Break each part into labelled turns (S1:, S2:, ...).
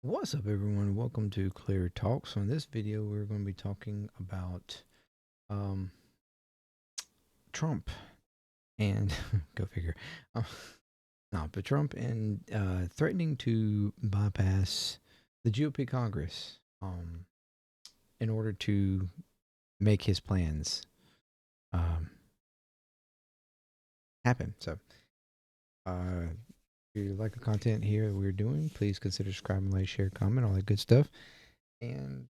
S1: What's up, everyone? Welcome to Clear Talk. So in this video, we're going to be talking about um, Trump and go figure. Uh, no, but Trump and threatening to bypass the GOP Congress in order to make his plans um, happen. So if you like the content here that we're doing, please consider subscribing, like, share, comment, all that good stuff, and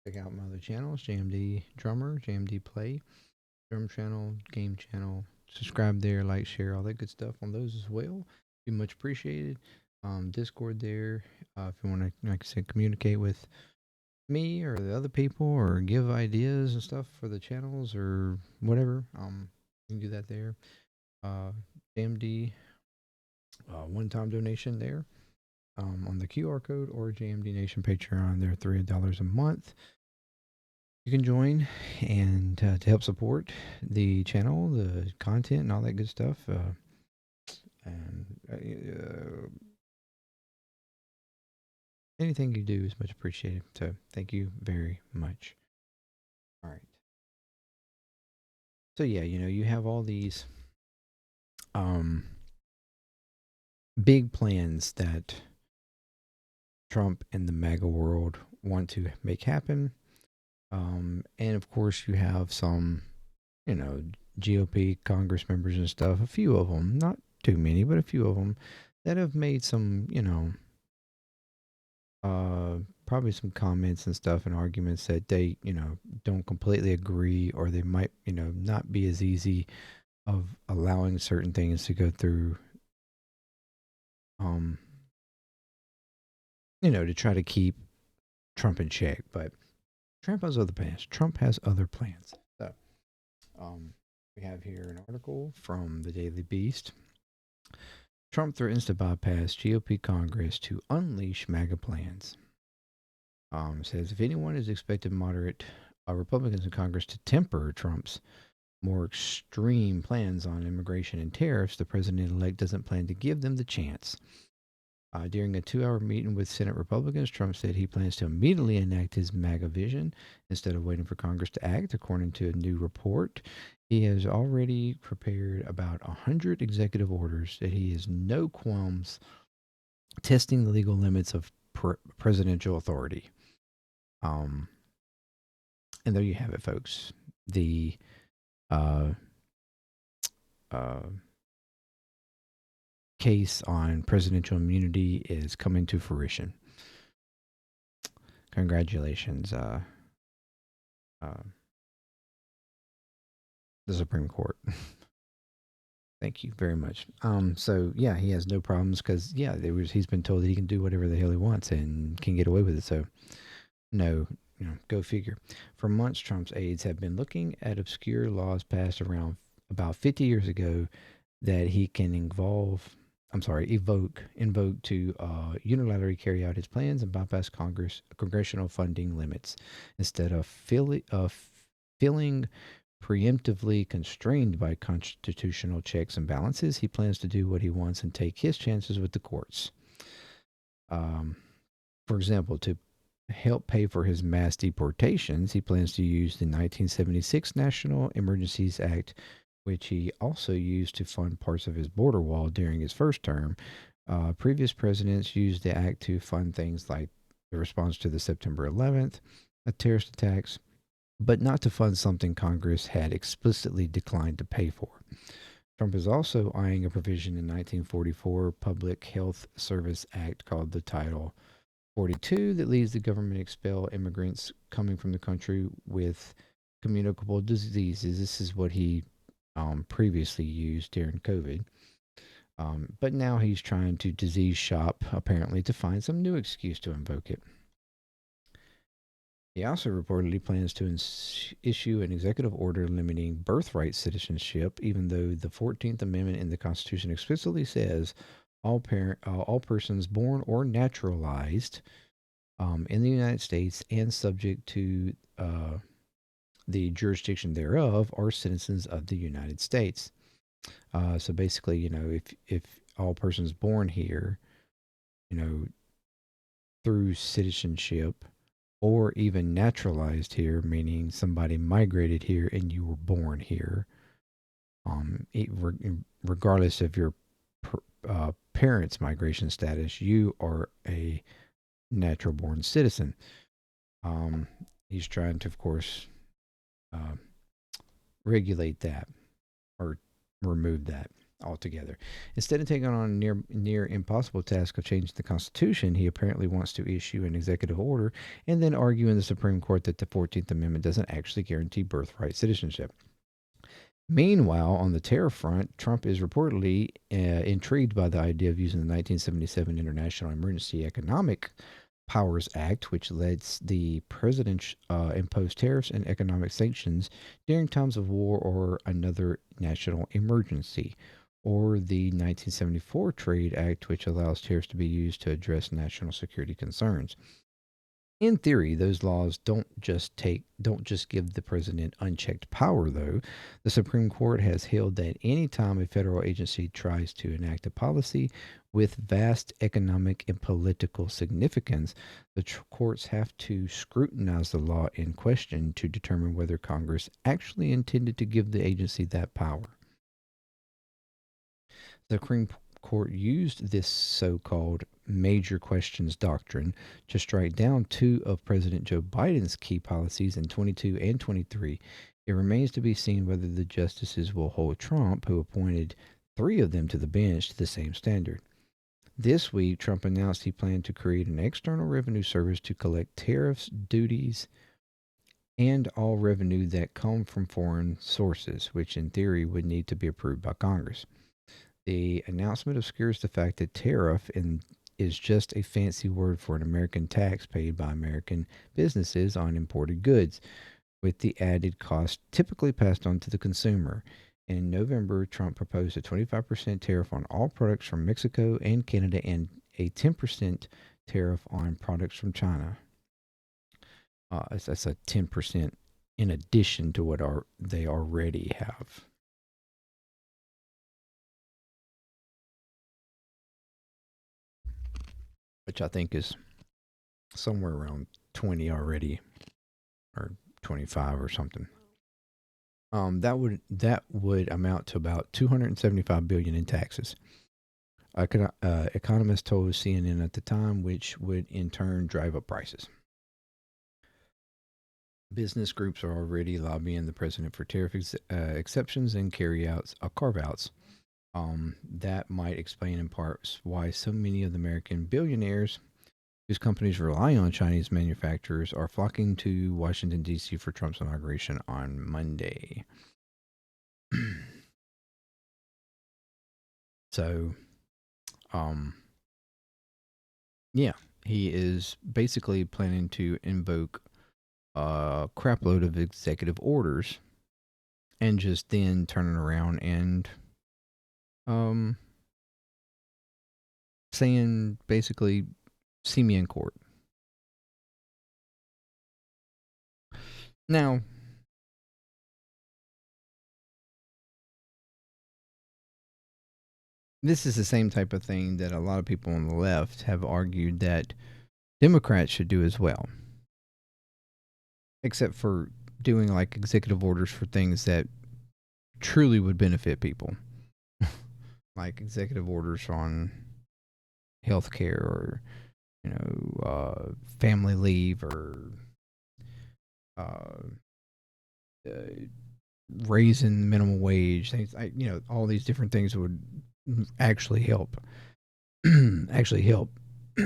S1: check out my other channels: JMD Drummer, JMDPLAY, drum channel, game channel. Subscribe there, like, share, all that good stuff on those as well. Be much appreciated. Discord there. If you want to, like I said, communicate with me or the other people or give ideas and stuff for the channels or whatever, you can do that there. JMD, one-time donation there on the QR code, or JMD Nation Patreon. They're $3 a month. You can join and to help support the channel, the content, and all that good stuff. And anything you do is much appreciated. So thank you very much. All right. So yeah, you have all these um, big plans that Trump and the MAGA world want to make happen. And of course, you have some, you know, GOP Congress members and stuff, a few of them, not too many, but a few of them that have made some, probably some comments and stuff and arguments that they, don't completely agree, or they might, not be as easy of allowing certain things to go through, um, to try to keep Trump in check. But Trump has other plans. Trump has other plans. So, um, we have here an article from the Daily Beast. Trump threatens to bypass GOP Congress to unleash MAGA plans. Says if anyone is expected moderate Republicans in Congress to temper Trump's more extreme plans on immigration and tariffs, the president elect doesn't plan to give them the chance. During a 2 hour meeting with Senate Republicans, Trump said he plans to immediately enact his MAGA vision instead of waiting for Congress to act. According to a new report, he has already prepared about 100 executive orders that he has no qualms testing the legal limits of presidential authority. Um, and there you have it, folks. The uh, uh, case on presidential immunity is coming to fruition. Congratulations, uh, the Supreme Court. Thank you very much. So yeah, he has no problems because he's been told that he can do whatever the hell he wants and can get away with it. So no, go figure. For months, Trump's aides have been looking at obscure laws passed around about 50 years ago that he can invoke to unilaterally carry out his plans and bypass congressional funding limits instead of feeling preemptively constrained by constitutional checks and balances. He plans to do what he wants and take his chances with the courts. Um, for example, to help pay for his mass deportations, he plans to use the 1976 National Emergencies Act, which he also used to fund parts of his border wall during his first term. Previous presidents used the act to fund things like the response to the September 11th terrorist attacks, but not to fund something Congress had explicitly declined to pay for. Trump is also eyeing a provision in 1944 Public Health Service Act called the Title 42 that leaves the government expel immigrants coming from the country with communicable diseases. This is what he previously used during COVID. But now he's trying to disease shop, apparently, to find some new excuse to invoke it. He also reportedly plans to issue an executive order limiting birthright citizenship, even though the 14th Amendment in the Constitution explicitly says all persons born or naturalized in the United States and subject to the jurisdiction thereof are citizens of the United States. So basically, if all persons born here, you know, through citizenship or even naturalized here, meaning somebody migrated here and you were born here, regardless of your parents' migration status, you are a natural born citizen. Um, he's trying to, of course, uh, regulate that or remove that altogether. Instead of taking on a near impossible task of changing the Constitution, he apparently wants to issue an executive order and then argue in the Supreme Court that the 14th Amendment doesn't actually guarantee birthright citizenship. Meanwhile, on the tariff front, Trump is reportedly intrigued by the idea of using the 1977 International Emergency Economic Powers Act, which lets the president impose tariffs and economic sanctions during times of war or another national emergency, or the 1974 Trade Act, which allows tariffs to be used to address national security concerns. In theory, those laws don't just give the president unchecked power though. The Supreme Court has held that any time a federal agency tries to enact a policy with vast economic and political significance, the courts have to scrutinize the law in question to determine whether Congress actually intended to give the agency that power. The Supreme Court used this so called major questions doctrine to strike down two of President Joe Biden's key policies in 22 and 23. It remains to be seen whether the justices will hold Trump, who appointed three of them to the bench, to the same standard. This week, Trump announced he planned to create an external revenue service to collect tariffs, duties, and all revenue that come from foreign sources, which in theory would need to be approved by Congress. The announcement obscures the fact that is just a fancy word for an American tax paid by American businesses on imported goods, with the added cost typically passed on to the consumer. In November, Trump proposed a 25% tariff on all products from Mexico and Canada and a 10% tariff on products from China. That's a 10% in addition to what they already have. Which I think is somewhere around 20 already, or 25 or something. That would amount to about 275 billion in taxes. Economists told CNN at the time, which would in turn drive up prices. Business groups are already lobbying the president for tariff exceptions and carve outs. That might explain in parts why so many of the American billionaires whose companies rely on Chinese manufacturers are flocking to Washington, D.C. for Trump's inauguration on Monday. So, yeah, he is basically planning to invoke a crapload of executive orders and just then turning around and saying basically, see me in court. Now, this is the same type of thing that a lot of people on the left have argued that Democrats should do as well. Except for doing like executive orders for things that truly would benefit people. Like executive orders on healthcare or, family leave or uh, raising minimum wage, things like, all these different things would actually help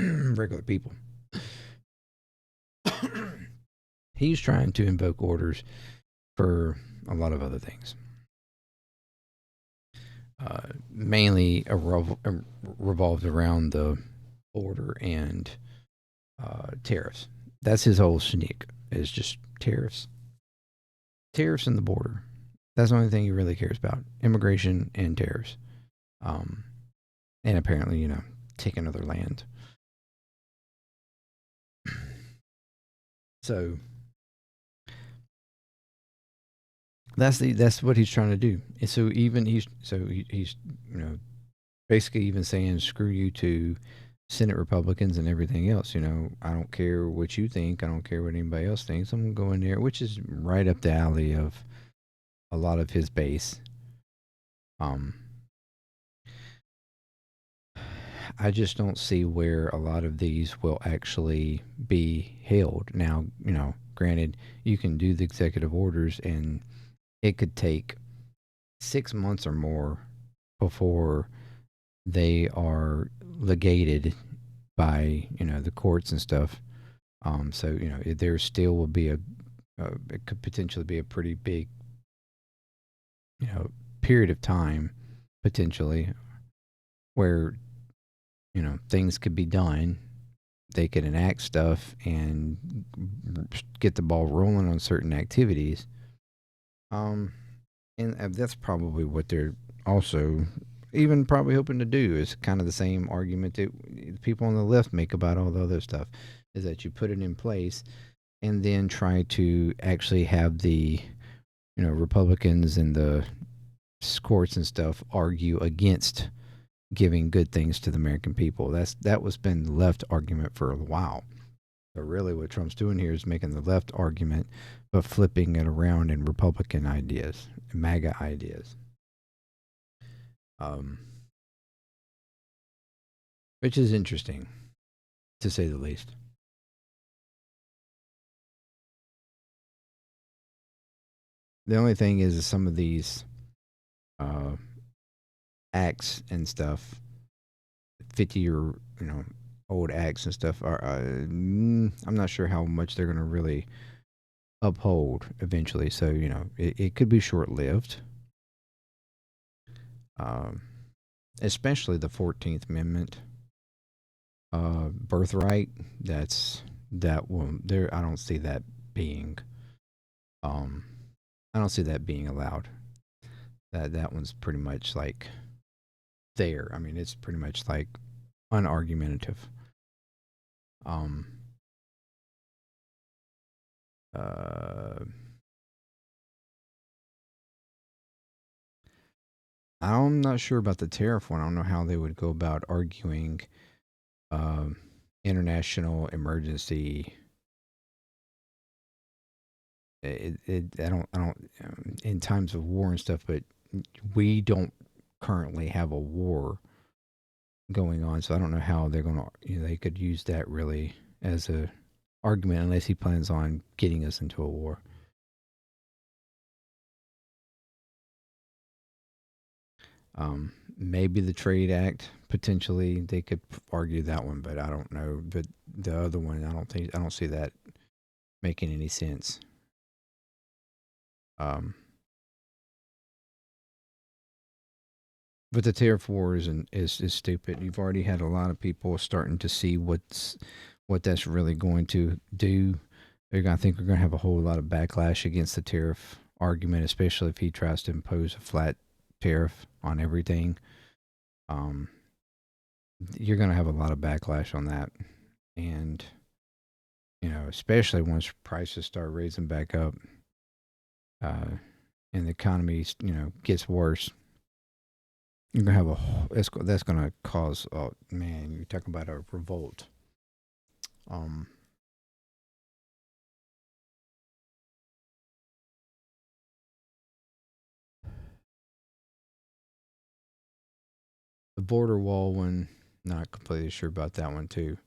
S1: regular people. He's trying to invoke orders for a lot of other things, mainly revolved around the border and tariffs. That's his whole schnick, is just tariffs and the border. That's the only thing he really cares about: immigration and tariffs. And apparently, taking other land. So that's what he's trying to do. And so even he's basically even saying screw you to Senate Republicans and everything else. I don't care what you think. I don't care what anybody else thinks. I'm going to go in there, which is right up the alley of a lot of his base. Um, I just don't see where a lot of these will actually be held. Now, granted, you can do the executive orders, and it could take 6 months or more before they are legated by the courts and stuff. So there still will be it could potentially be a pretty big you know period of time potentially where things could be done. They could enact stuff and get the ball rolling on certain activities. Um, and that's probably what they're also even probably hoping to do is kind of the same argument that people on the left make about all the other stuff is that you put it in place and then try to actually have the Republicans and the courts and stuff argue against giving good things to the American people. That was been the left argument for a while. But really, what Trump's doing here is making the left argument, but flipping it around in Republican ideas, MAGA ideas, um, which is interesting to say the least. The only thing is some of these uh, acts and stuff, 50 or old acts and stuff are. I'm not sure how much they're going to really uphold eventually. So it could be short lived. Um, Especially the 14th Amendment birthright. That will there. I don't see that being. Um, I don't see that being allowed. That one's pretty much like there. I mean, it's pretty much like unargumentative. Um, uh, I'm not sure about the tariff one. I don't know how they would go about arguing um, international emergency. I don't in times of war and stuff, but we don't currently have a war going on, so I don't know how they're gonna. They could use that really as a argument unless he plans on getting us into a war. Maybe the Trade Act potentially they could argue that one, but I don't know. But the other one, I don't see that making any sense. Um, but the tariff war is stupid. You've already had a lot of people starting to see what that's really going to do. I think we're going to have a whole lot of backlash against the tariff argument, especially if he tries to impose a flat tariff on everything. Um, you're going to have a lot of backlash on that, and especially once prices start raising back up, uh, and the economy gets worse. You're gonna have that's gonna cause, oh man, you're talking about a revolt. Um, the border wall one, not completely sure about that one too.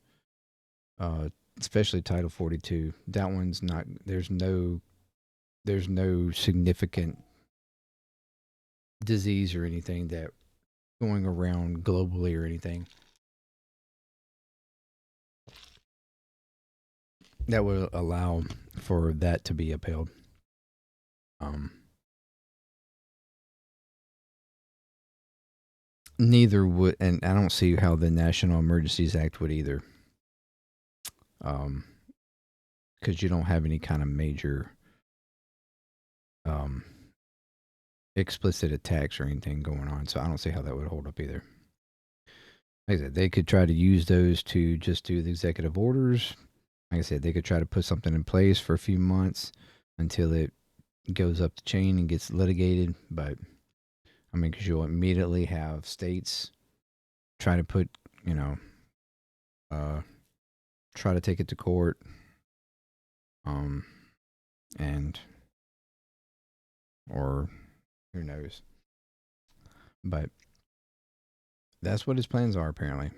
S1: Especially Title 42. That one's not. There's no significant disease or anything that going around globally or anything that would allow for that to be upheld. Um, Neither would, and I don't see how the National Emergencies Act would either. Um, because you don't have any kind of major um, explicit attacks or anything going on. So I don't see how that would hold up either. Like I said, they could try to use those to just do the executive orders. Like I said, they could try to put something in place for a few months until it goes up the chain and gets litigated. But I mean, because you'll immediately have states try to put, you know, try to take it to court, and or who knows. But that's what his plans are apparently.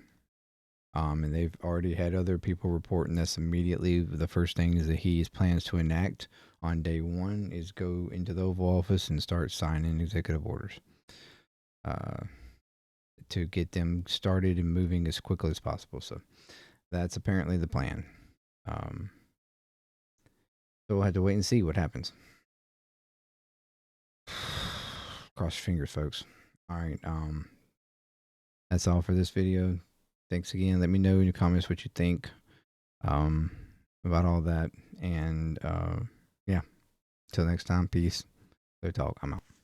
S1: And they've already had other people reporting this immediately. The first thing is that he plans to enact on day one is go into the Oval Office and start signing executive orders uh, to get them started and moving as quickly as possible. So that's apparently the plan. So we'll have to wait and see what happens. Cross your fingers, folks. All right. That's all for this video. Thanks again. Let me know in your comments what you think about all that. And yeah, till next time, peace. ClearTalk. I'm out.